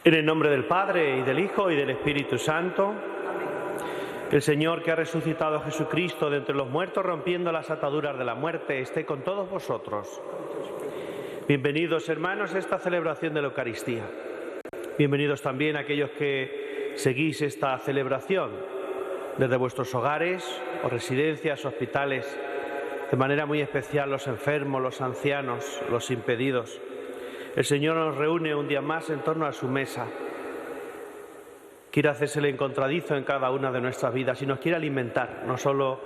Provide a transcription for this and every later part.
En el nombre del Padre, y del Hijo, y del Espíritu Santo. El Señor, que ha resucitado a Jesucristo de entre los muertos, rompiendo las ataduras de la muerte, esté con todos vosotros. Bienvenidos, hermanos, a esta celebración de la Eucaristía. Bienvenidos también a aquellos que seguís esta celebración desde vuestros hogares o residencias, hospitales, de manera muy especial los enfermos, los ancianos, los impedidos. El Señor nos reúne un día más en torno a su mesa. Quiere hacerse el encontradizo en cada una de nuestras vidas y nos quiere alimentar, no solo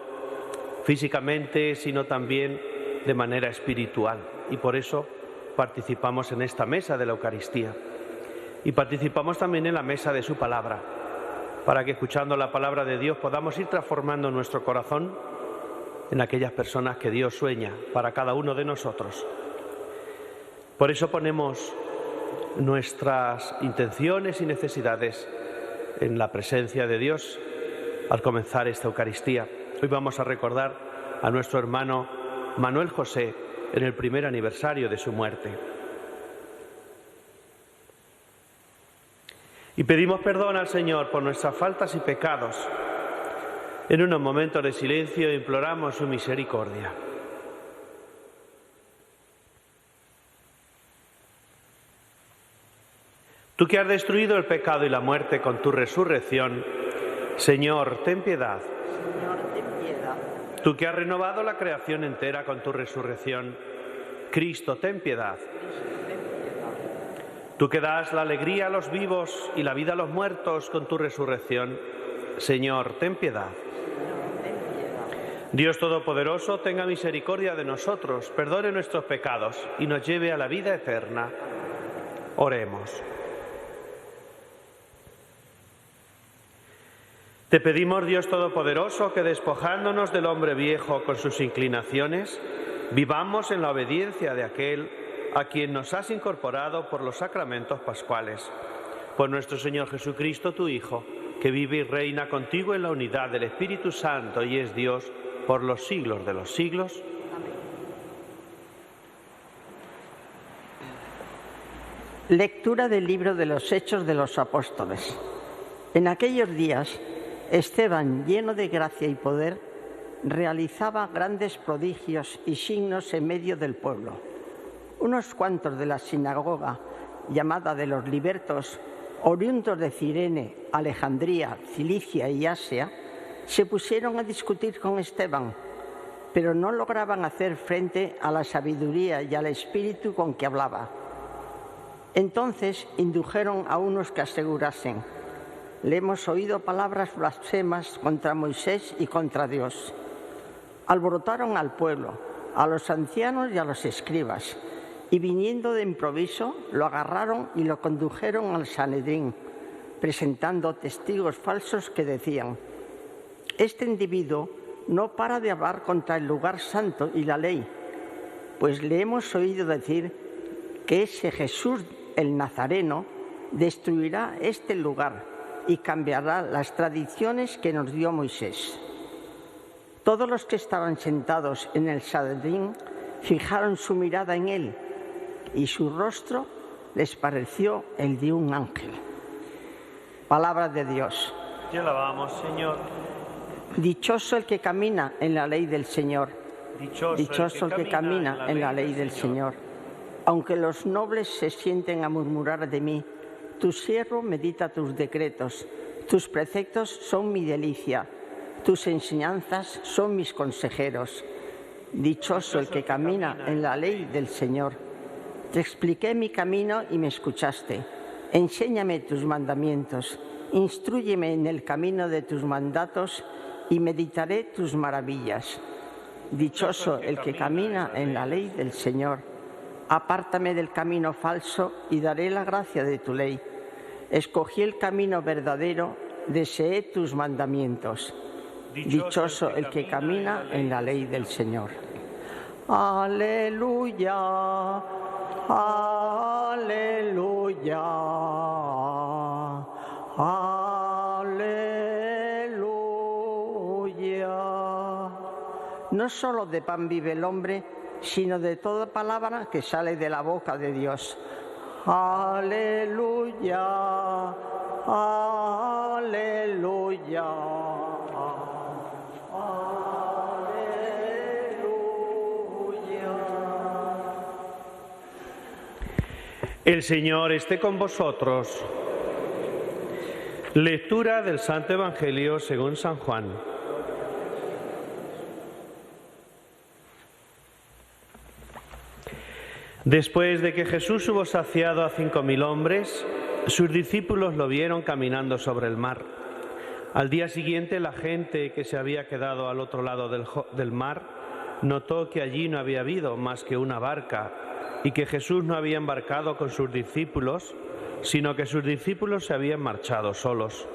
físicamente, sino también de manera espiritual. Y por eso participamos en esta mesa de la Eucaristía. Y participamos también en la mesa de su palabra, para que escuchando la palabra de Dios podamos ir transformando nuestro corazón en aquellas personas que Dios sueña para cada uno de nosotros. Por eso ponemos nuestras intenciones y necesidades en la presencia de Dios al comenzar esta Eucaristía. Hoy vamos a recordar a nuestro hermano Manuel José en el primer aniversario de su muerte. Y pedimos perdón al Señor por nuestras faltas y pecados. En unos momentos de silencio imploramos su misericordia. Tú que has destruido el pecado y la muerte con tu resurrección, Señor, ten piedad. Señor, ten piedad. Tú que has renovado la creación entera con tu resurrección, Cristo, ten piedad. Tú que das la alegría a los vivos y la vida a los muertos con tu resurrección, Señor, ten piedad. Dios Todopoderoso, tenga misericordia de nosotros, perdone nuestros pecados y nos lleve a la vida eterna. Oremos. Te pedimos, Dios Todopoderoso, que despojándonos del hombre viejo con sus inclinaciones, vivamos en la obediencia de aquel a quien nos has incorporado por los sacramentos pascuales. Por nuestro Señor Jesucristo, tu Hijo, que vive y reina contigo en la unidad del Espíritu Santo y es Dios por los siglos de los siglos. Lectura del libro de los Hechos de los Apóstoles. En aquellos días, Esteban, lleno de gracia y poder, realizaba grandes prodigios y signos en medio del pueblo. Unos cuantos de la sinagoga, llamada de los libertos, oriundos de Cirene, Alejandría, Cilicia y Asia, se pusieron a discutir con Esteban, pero no lograban hacer frente a la sabiduría y al espíritu con que hablaba. Entonces indujeron a unos que asegurasen: le hemos oído palabras blasfemas contra Moisés y contra Dios. Alborotaron al pueblo, a los ancianos y a los escribas, y viniendo de improviso lo agarraron y lo condujeron al Sanedrín, presentando testigos falsos que decían: este individuo no para de hablar contra el lugar santo y la ley, pues le hemos oído decir que ese Jesús el Nazareno destruirá este lugar y cambiará las tradiciones que nos dio Moisés. Todos los que estaban sentados en el Sanedrín fijaron su mirada en él y su rostro les pareció el de un ángel. Palabra de Dios. Te alabamos, Señor. Dichoso el que camina en la ley del Señor. Dichoso el que camina en la ley del Señor. Aunque los nobles se sienten a murmurar de mí, tu siervo medita tus decretos. Tus preceptos son mi delicia. Tus enseñanzas son mis consejeros. Dichoso el que camina en la ley del Señor. Te expliqué mi camino y me escuchaste. Enséñame tus mandamientos. Instrúyeme en el camino de tus mandatos y meditaré tus maravillas. Dichoso el que camina en la ley del Señor. Apártame del camino falso y daré la gracia de tu ley. Escogí el camino verdadero, deseé tus mandamientos. Dichoso el que camina en la ley del Señor. Aleluya, aleluya, aleluya. No solo de pan vive el hombre, sino de toda palabra que sale de la boca de Dios. Aleluya, aleluya, aleluya. El Señor esté con vosotros. Lectura del Santo Evangelio según San Juan. Después de que Jesús hubo saciado a 5.000 hombres, sus discípulos lo vieron caminando sobre el mar. Al día siguiente, la gente que se había quedado al otro lado del mar notó que allí no había habido más que una barca y que Jesús no había embarcado con sus discípulos, sino que sus discípulos se habían marchado solos.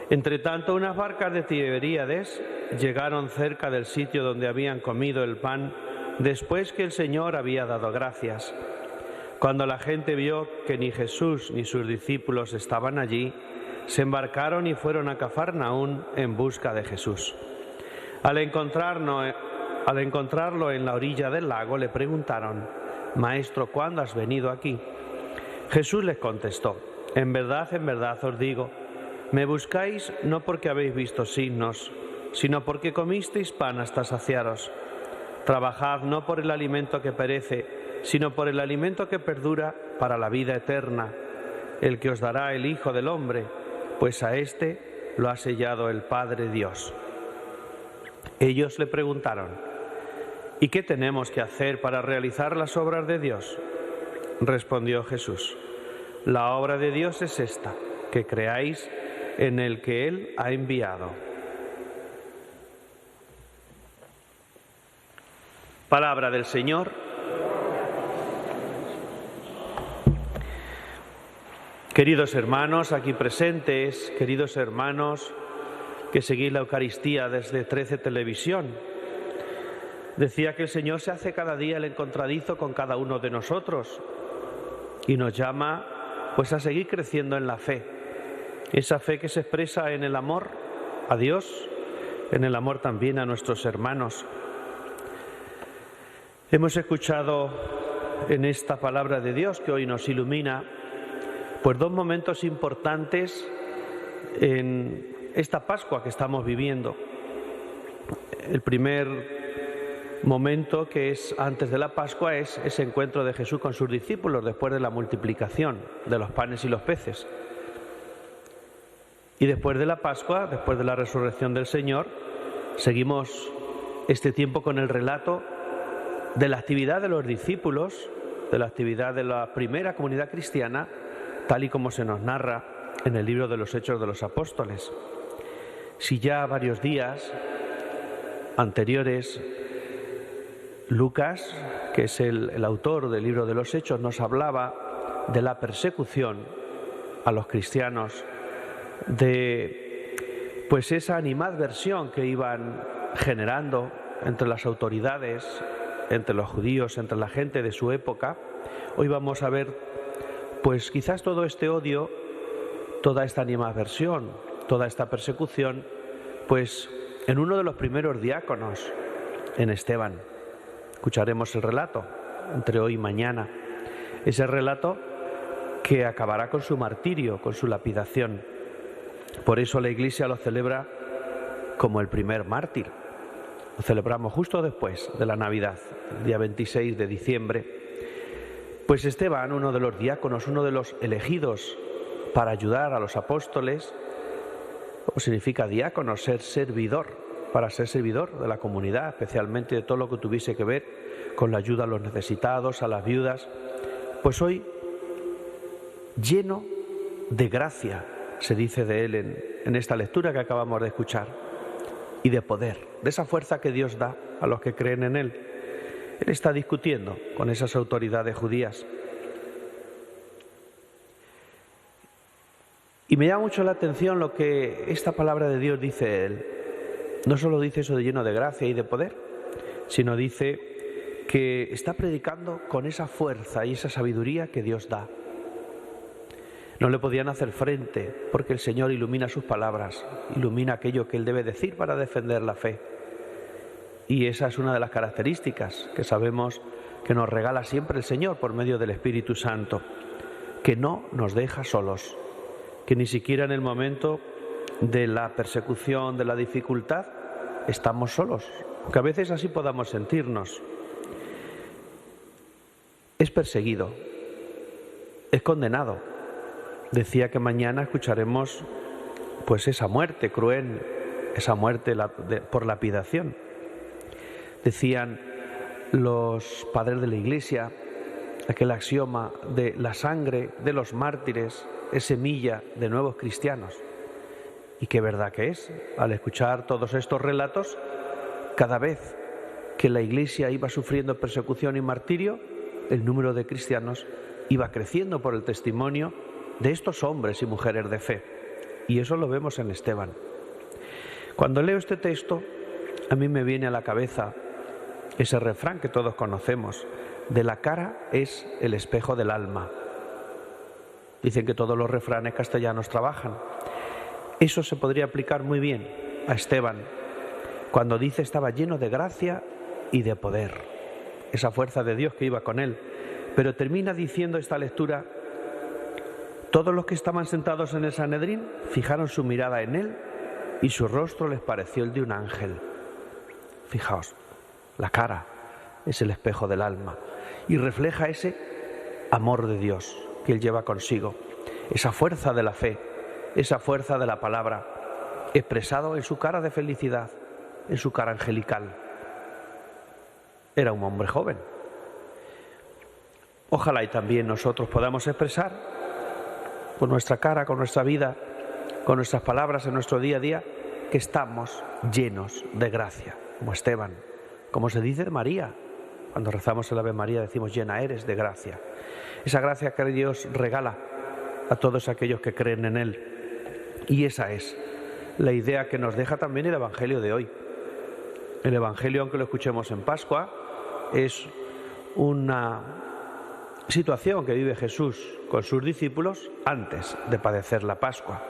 Entretanto, unas barcas de Tiberíades llegaron cerca del sitio donde habían comido el pan después que el Señor había dado gracias. Cuando la gente vio que ni Jesús ni sus discípulos estaban allí, se embarcaron y fueron a Cafarnaún en busca de Jesús. Al encontrarlo en la orilla del lago, le preguntaron: «Maestro, ¿cuándo has venido aquí?». Jesús les contestó: en verdad os digo, me buscáis no porque habéis visto signos, sino porque comisteis pan hasta saciaros. Trabajad no por el alimento que perece, sino por el alimento que perdura para la vida eterna, el que os dará el Hijo del Hombre, pues a éste lo ha sellado el Padre Dios. Ellos le preguntaron: ¿y qué tenemos que hacer para realizar las obras de Dios? Respondió Jesús: la obra de Dios es esta, que creáis en el que Él ha enviado. Palabra del Señor. Queridos hermanos aquí presentes, queridos hermanos que seguís la Eucaristía desde 13 Televisión, decía que el Señor se hace cada día el encontradizo con cada uno de nosotros y nos llama pues a seguir creciendo en la fe, esa fe que se expresa en el amor a Dios, en el amor también a nuestros hermanos. Hemos escuchado en esta palabra de Dios que hoy nos ilumina pues dos momentos importantes en esta Pascua que estamos viviendo. El primer momento, que es antes de la Pascua, es ese encuentro de Jesús con sus discípulos después de la multiplicación de los panes y los peces. Y después de la Pascua, después de la resurrección del Señor, seguimos este tiempo con el relato de la actividad de los discípulos, de la actividad de la primera comunidad cristiana, tal y como se nos narra en el libro de los Hechos de los Apóstoles. Si ya varios días anteriores, Lucas, que es el autor del libro de los Hechos, nos hablaba de la persecución a los cristianos, de pues esa animadversión que iban generando entre las autoridades, entre los judíos, entre la gente de su época. Hoy vamos a ver pues quizás todo este odio, toda esta animadversión, toda esta persecución, pues en uno de los primeros diáconos, en Esteban. Escucharemos el relato entre hoy y mañana, ese relato que acabará con su martirio, con su lapidación. Por eso la Iglesia lo celebra como el primer mártir. Lo celebramos justo después de la Navidad, el día 26 de diciembre. Pues Esteban, uno de los diáconos, uno de los elegidos para ayudar a los apóstoles, ¿cómo significa diácono? Ser servidor, para ser servidor de la comunidad, especialmente de todo lo que tuviese que ver con la ayuda a los necesitados, a las viudas. Pues hoy, lleno de gracia, se dice de él en esta lectura que acabamos de escuchar, y de poder, de esa fuerza que Dios da a los que creen en Él. Él está discutiendo con esas autoridades judías. Y me llama mucho la atención lo que esta palabra de Dios dice Él. No solo dice eso de lleno de gracia y de poder, sino dice que está predicando con esa fuerza y esa sabiduría que Dios da. No le podían hacer frente porque el Señor ilumina sus palabras, ilumina aquello que Él debe decir para defender la fe. Y esa es una de las características que sabemos que nos regala siempre el Señor por medio del Espíritu Santo. que no nos deja solos, que ni siquiera en el momento de la persecución, de la dificultad, estamos solos, aunque a veces así podamos sentirnos. Es perseguido, es condenado. Decía que mañana escucharemos pues esa muerte cruel, esa muerte por lapidación. Decían los padres de la Iglesia aquel axioma de la sangre de los mártires es semilla de nuevos cristianos. Y qué verdad que es. Al escuchar todos estos relatos, cada vez que la Iglesia iba sufriendo persecución y martirio, el número de cristianos iba creciendo por el testimonio de estos hombres y mujeres de fe. Y eso lo vemos en Esteban. Cuando leo este texto, a mí me viene a la cabeza ese refrán que todos conocemos: de la cara es el espejo del alma. Dicen que todos los refranes castellanos trabajan. Eso se podría aplicar muy bien a Esteban, cuando dice estaba lleno de gracia y de poder, esa fuerza de Dios que iba con él. Pero termina diciendo esta lectura: todos los que estaban sentados en el Sanedrín fijaron su mirada en él y su rostro les pareció el de un ángel. Fijaos, la cara es el espejo del alma y refleja ese amor de Dios que él lleva consigo, esa fuerza de la fe, esa fuerza de la palabra, expresado en su cara de felicidad, en su cara angelical. Era un hombre joven. Ojalá y también nosotros podamos expresar con nuestra cara, con nuestra vida, con nuestras palabras en nuestro día a día, que estamos llenos de gracia, como Esteban, como se dice de María. Cuando rezamos el Ave María decimos llena eres de gracia. Esa gracia que Dios regala a todos aquellos que creen en Él. Y esa es la idea que nos deja también el Evangelio de hoy. El Evangelio, aunque lo escuchemos en Pascua, es una situación que vive Jesús con sus discípulos antes de padecer la Pascua.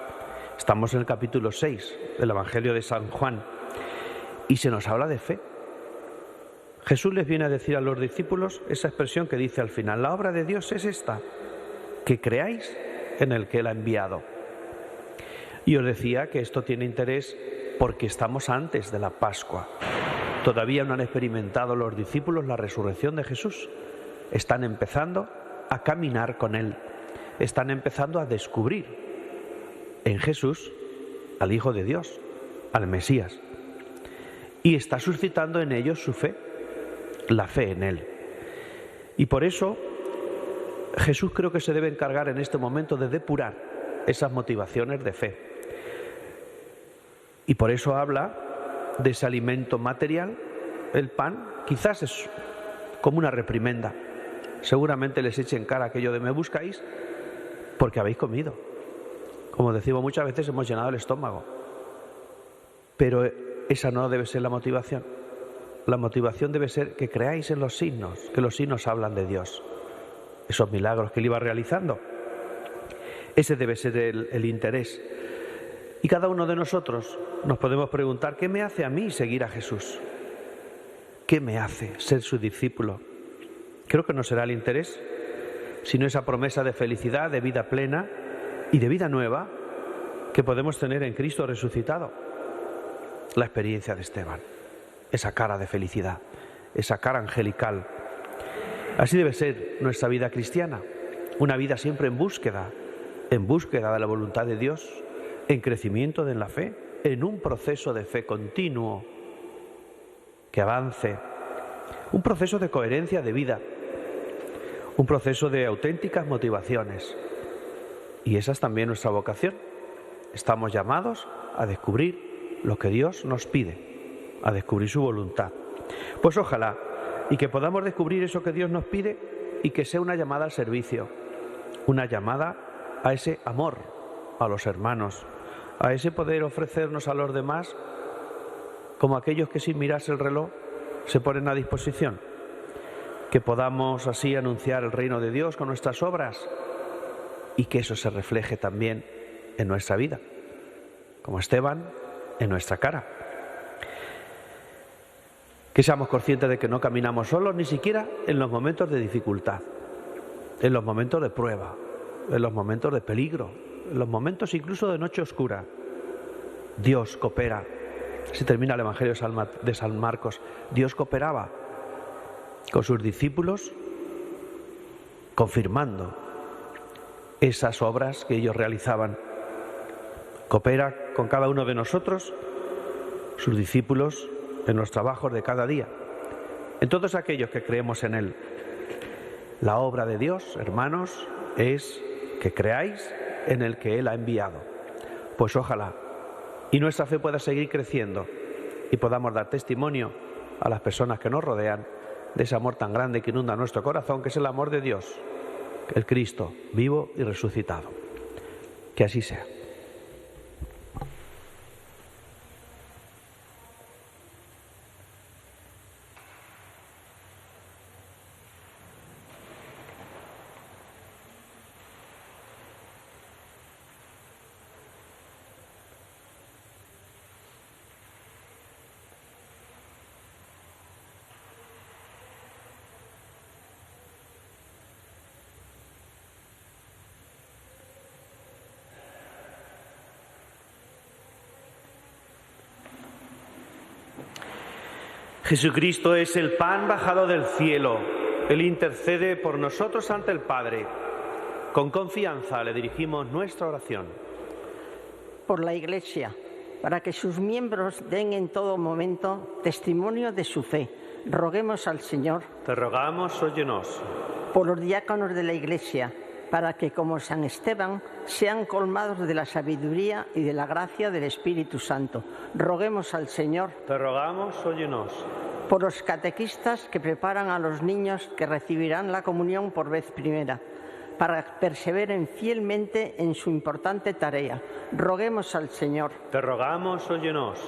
Estamos en el capítulo 6 del Evangelio de San Juan y se nos habla de fe. Jesús les viene a decir a los discípulos esa expresión que dice al final: la obra de Dios es esta, que creáis en el que Él ha enviado. Y os decía que esto tiene interés porque estamos antes de la Pascua. Todavía no han experimentado los discípulos la resurrección de Jesús. Están empezando a caminar con Él. Están empezando a descubrir en Jesús al Hijo de Dios, al Mesías. Y está suscitando en ellos su fe, la fe en Él. Y por eso Jesús creo que se debe encargar en este momento de depurar esas motivaciones de fe. Y por eso habla de ese alimento material, el pan. Quizás es como una reprimenda. Seguramente les eche en cara aquello de me buscáis porque habéis comido. Como decimos muchas veces, hemos llenado el estómago. Pero esa no debe ser la motivación. La motivación debe ser que creáis en los signos, que los signos hablan de Dios. Esos milagros que Él iba realizando. Ese debe ser el interés. Y cada uno de nosotros nos podemos preguntar: ¿qué me hace a mí seguir a Jesús? ¿Qué me hace ser su discípulo? Creo que no será el interés, sino esa promesa de felicidad, de vida plena y de vida nueva que podemos tener en Cristo resucitado. La experiencia de Esteban, esa cara de felicidad, esa cara angelical. Así debe ser nuestra vida cristiana, una vida siempre en búsqueda de la voluntad de Dios, en crecimiento en la fe, en un proceso de fe continuo que avance, un proceso de coherencia de vida, un proceso de auténticas motivaciones. Y esa es también nuestra vocación. Estamos llamados a descubrir lo que Dios nos pide, a descubrir su voluntad. Pues ojalá y que podamos descubrir eso que Dios nos pide y que sea una llamada al servicio, una llamada a ese amor a los hermanos, a ese poder ofrecernos a los demás como aquellos que sin mirarse el reloj se ponen a disposición. Que podamos así anunciar el reino de Dios con nuestras obras y que eso se refleje también en nuestra vida, como Esteban, en nuestra cara. Que seamos conscientes de que no caminamos solos, ni siquiera en los momentos de dificultad, en los momentos de prueba, en los momentos de peligro, en los momentos incluso de noche oscura. Dios coopera. Si termina el Evangelio de San Marcos, Dios cooperaba con sus discípulos, confirmando esas obras que ellos realizaban. Coopera con cada uno de nosotros, sus discípulos, en los trabajos de cada día, en todos aquellos que creemos en Él. La obra de Dios, hermanos, es que creáis en el que Él ha enviado. Pues ojalá y nuestra fe pueda seguir creciendo y podamos dar testimonio a las personas que nos rodean de ese amor tan grande que inunda nuestro corazón, que es el amor de Dios, el Cristo vivo y resucitado. Que así sea. Jesucristo es el pan bajado del cielo. Él intercede por nosotros ante el Padre. Con confianza le dirigimos nuestra oración. Por la Iglesia, para que sus miembros den en todo momento testimonio de su fe, roguemos al Señor. Te rogamos, óyenos. Por los diáconos de la Iglesia, para que, como San Esteban, sean colmados de la sabiduría y de la gracia del Espíritu Santo. Roguemos al Señor. Te rogamos, óyenos. Por los catequistas que preparan a los niños que recibirán la comunión por vez primera, para que perseveren fielmente en su importante tarea. Roguemos al Señor. Te rogamos, óyenos.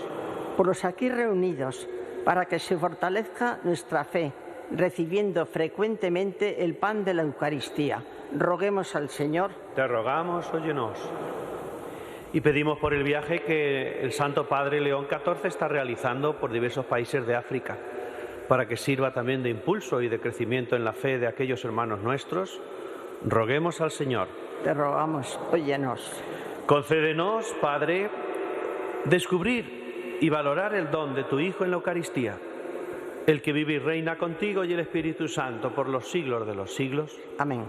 Por los aquí reunidos, para que se fortalezca nuestra fe, recibiendo frecuentemente el pan de la Eucaristía. Roguemos al Señor. Te rogamos, óyenos. Y pedimos por el viaje que el Santo Padre León XIV está realizando por diversos países de África, para que sirva también de impulso y de crecimiento en la fe de aquellos hermanos nuestros. Roguemos al Señor. Te rogamos, óyenos. Concédenos, Padre, descubrir y valorar el don de tu Hijo en la Eucaristía, el que vive y reina contigo y el Espíritu Santo por los siglos de los siglos. Amén.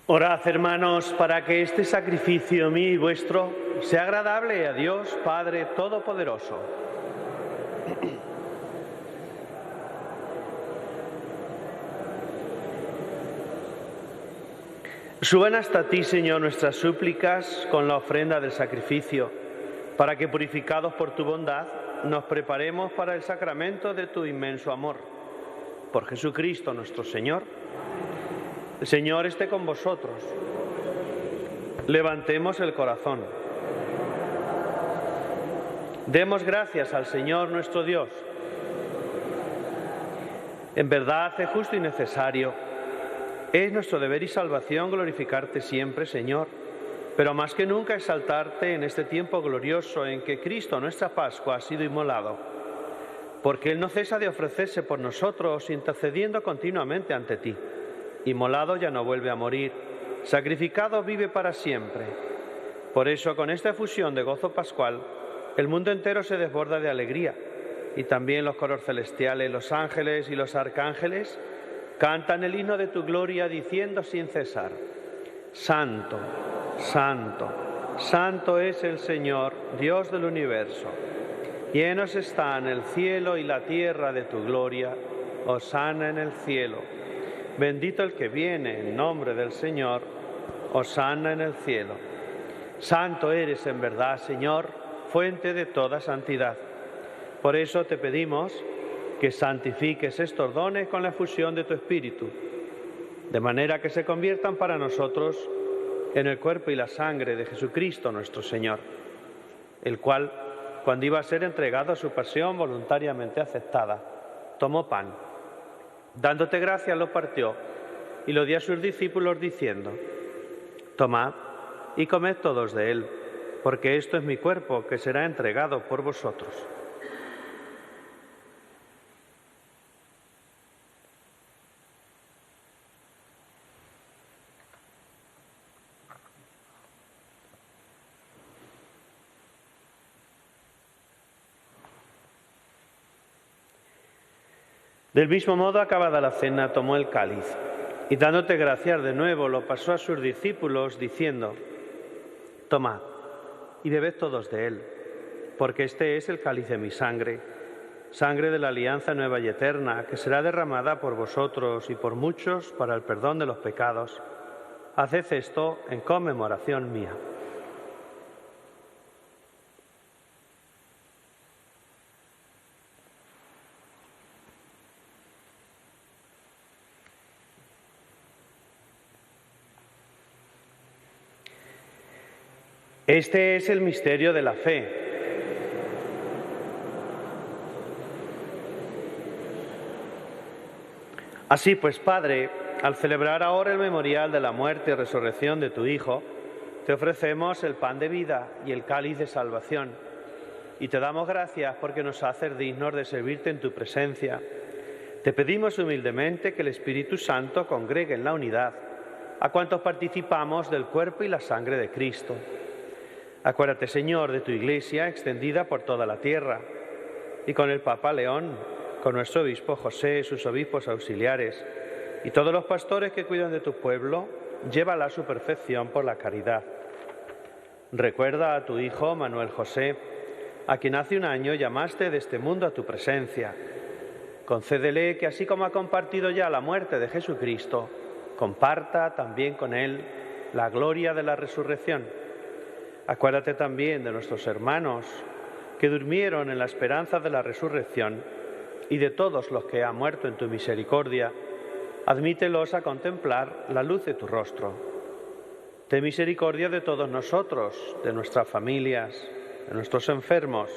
Orad, hermanos, para que este sacrificio mío y vuestro sea agradable a Dios Padre Todopoderoso. Suben hasta ti, Señor, nuestras súplicas con la ofrenda del sacrificio, para que, purificados por tu bondad, nos preparemos para el sacramento de tu inmenso amor. Por Jesucristo nuestro Señor. El Señor esté con vosotros. Levantemos el corazón. Demos gracias al Señor nuestro Dios. En verdad es justo y necesario. Es nuestro deber y salvación glorificarte siempre, Señor, pero más que nunca exaltarte en este tiempo glorioso en que Cristo, nuestra Pascua, ha sido inmolado, porque Él no cesa de ofrecerse por nosotros, intercediendo continuamente ante ti. Inmolado ya no vuelve a morir, sacrificado vive para siempre. Por eso, con esta efusión de gozo pascual, el mundo entero se desborda de alegría, y también los coros celestiales, los ángeles y los arcángeles cantan el himno de tu gloria diciendo sin cesar: Santo, Santo, Santo es el Señor, Dios del universo. Llenos están el cielo y la tierra de tu gloria. Hosana en el cielo. Bendito el que viene en nombre del Señor. Hosana en el cielo. Santo eres en verdad, Señor, fuente de toda santidad. Por eso te pedimos que santifiques estos dones con la efusión de tu Espíritu, de manera que se conviertan para nosotros en el cuerpo y la sangre de Jesucristo nuestro Señor, el cual, cuando iba a ser entregado a su pasión voluntariamente aceptada, tomó pan, dándote gracias lo partió y lo dio a sus discípulos diciendo: Tomad y comed todos de él, porque esto es mi cuerpo que será entregado por vosotros. Del mismo modo, acabada la cena, tomó el cáliz y, dándote gracias de nuevo, lo pasó a sus discípulos, diciendo: Tomad y bebed todos de él, porque este es el cáliz de mi sangre, sangre de la alianza nueva y eterna, que será derramada por vosotros y por muchos para el perdón de los pecados. Haced esto en conmemoración mía. Este es el misterio de la fe. Así pues, Padre, al celebrar ahora el memorial de la muerte y resurrección de tu Hijo, te ofrecemos el pan de vida y el cáliz de salvación, y te damos gracias porque nos haces dignos de servirte en tu presencia. Te pedimos humildemente que el Espíritu Santo congregue en la unidad a cuantos participamos del cuerpo y la sangre de Cristo. Acuérdate, Señor, de tu Iglesia extendida por toda la tierra, y con el Papa León, con nuestro obispo José, sus obispos auxiliares, y todos los pastores que cuidan de tu pueblo, llévala a su perfección por la caridad. Recuerda a tu Hijo Manuel José, a quien hace un año llamaste de este mundo a tu presencia. Concédele que, así como ha compartido ya la muerte de Jesucristo, comparta también con él la gloria de la resurrección. Acuérdate también de nuestros hermanos que durmieron en la esperanza de la resurrección y de todos los que han muerto en tu misericordia. Admítelos a contemplar la luz de tu rostro. Ten misericordia de todos nosotros, de nuestras familias, de nuestros enfermos.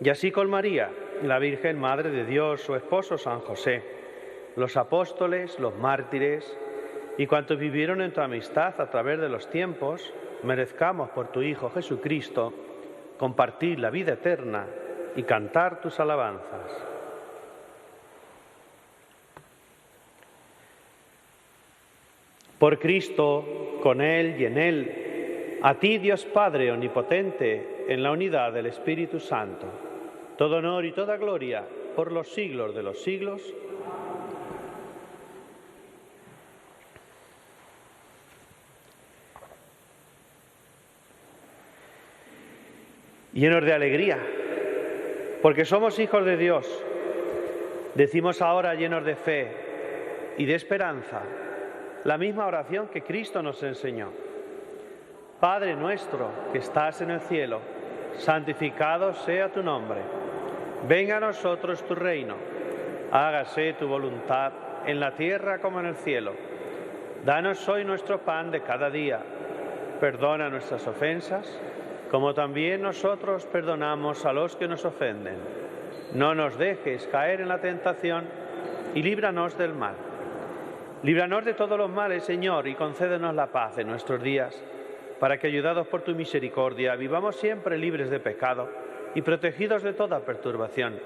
Y así con María, la Virgen Madre de Dios, su esposo San José, los apóstoles, los mártires y cuantos vivieron en tu amistad a través de los tiempos, merezcamos por tu Hijo Jesucristo compartir la vida eterna y cantar tus alabanzas. Por Cristo, con Él y en Él, a ti, Dios Padre omnipotente, en la unidad del Espíritu Santo, todo honor y toda gloria por los siglos de los siglos. Llenos de alegría, porque somos hijos de Dios, decimos ahora llenos de fe y de esperanza: la misma oración que Cristo nos enseñó. Padre nuestro que estás en el cielo, santificado sea tu nombre. Venga a nosotros tu reino. Hágase tu voluntad en la tierra como en el cielo. Danos hoy nuestro pan de cada día. Perdona nuestras ofensas, como también nosotros perdonamos a los que nos ofenden. No nos dejes caer en la tentación y líbranos del mal. Líbranos de todos los males, Señor, y concédenos la paz en nuestros días, para que, ayudados por tu misericordia, vivamos siempre libres de pecado y protegidos de toda perturbación,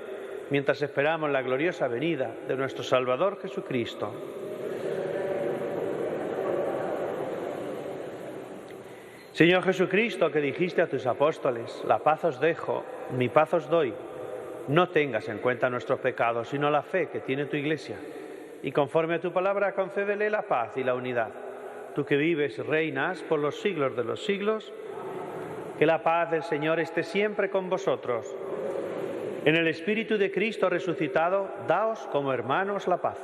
mientras esperamos la gloriosa venida de nuestro Salvador Jesucristo. Señor Jesucristo, que dijiste a tus apóstoles, la paz os dejo, mi paz os doy, no tengas en cuenta nuestros pecados, sino la fe que tiene tu Iglesia, y conforme a tu palabra concédele la paz y la unidad. Tú que vives y reinas por los siglos de los siglos, que la paz del Señor esté siempre con vosotros. En el Espíritu de Cristo resucitado, daos como hermanos la paz.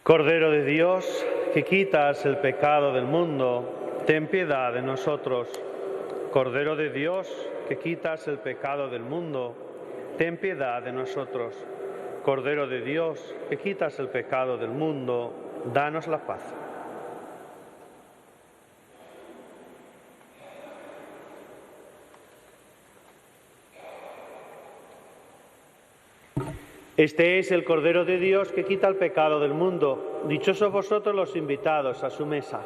Cordero de Dios, que quitas el pecado del mundo, ten piedad de nosotros. Cordero de Dios, que quitas el pecado del mundo, ten piedad de nosotros. Cordero de Dios, que quitas el pecado del mundo, danos la paz. Este es el Cordero de Dios que quita el pecado del mundo. Dichosos vosotros los invitados a su mesa.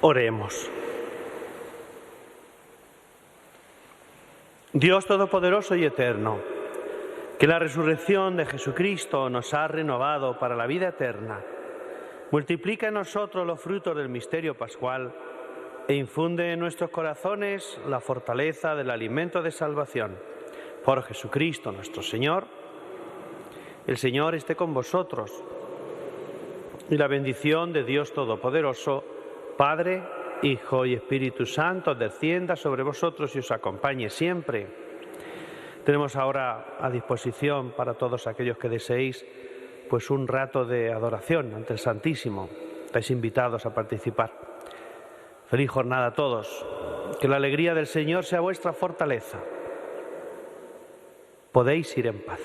Oremos. Dios Todopoderoso y Eterno, que la resurrección de Jesucristo nos ha renovado para la vida eterna, multiplica en nosotros los frutos del misterio pascual e infunde en nuestros corazones la fortaleza del alimento de salvación. Por Jesucristo nuestro Señor. El Señor esté con vosotros y la bendición de Dios Todopoderoso, Padre, Hijo y Espíritu Santo, descienda sobre vosotros y os acompañe siempre. Tenemos ahora a disposición para todos aquellos que deseéis pues un rato de adoración ante el Santísimo. Estáis invitados a participar. Feliz jornada a todos. Que la alegría del Señor sea vuestra fortaleza. Podéis ir en paz.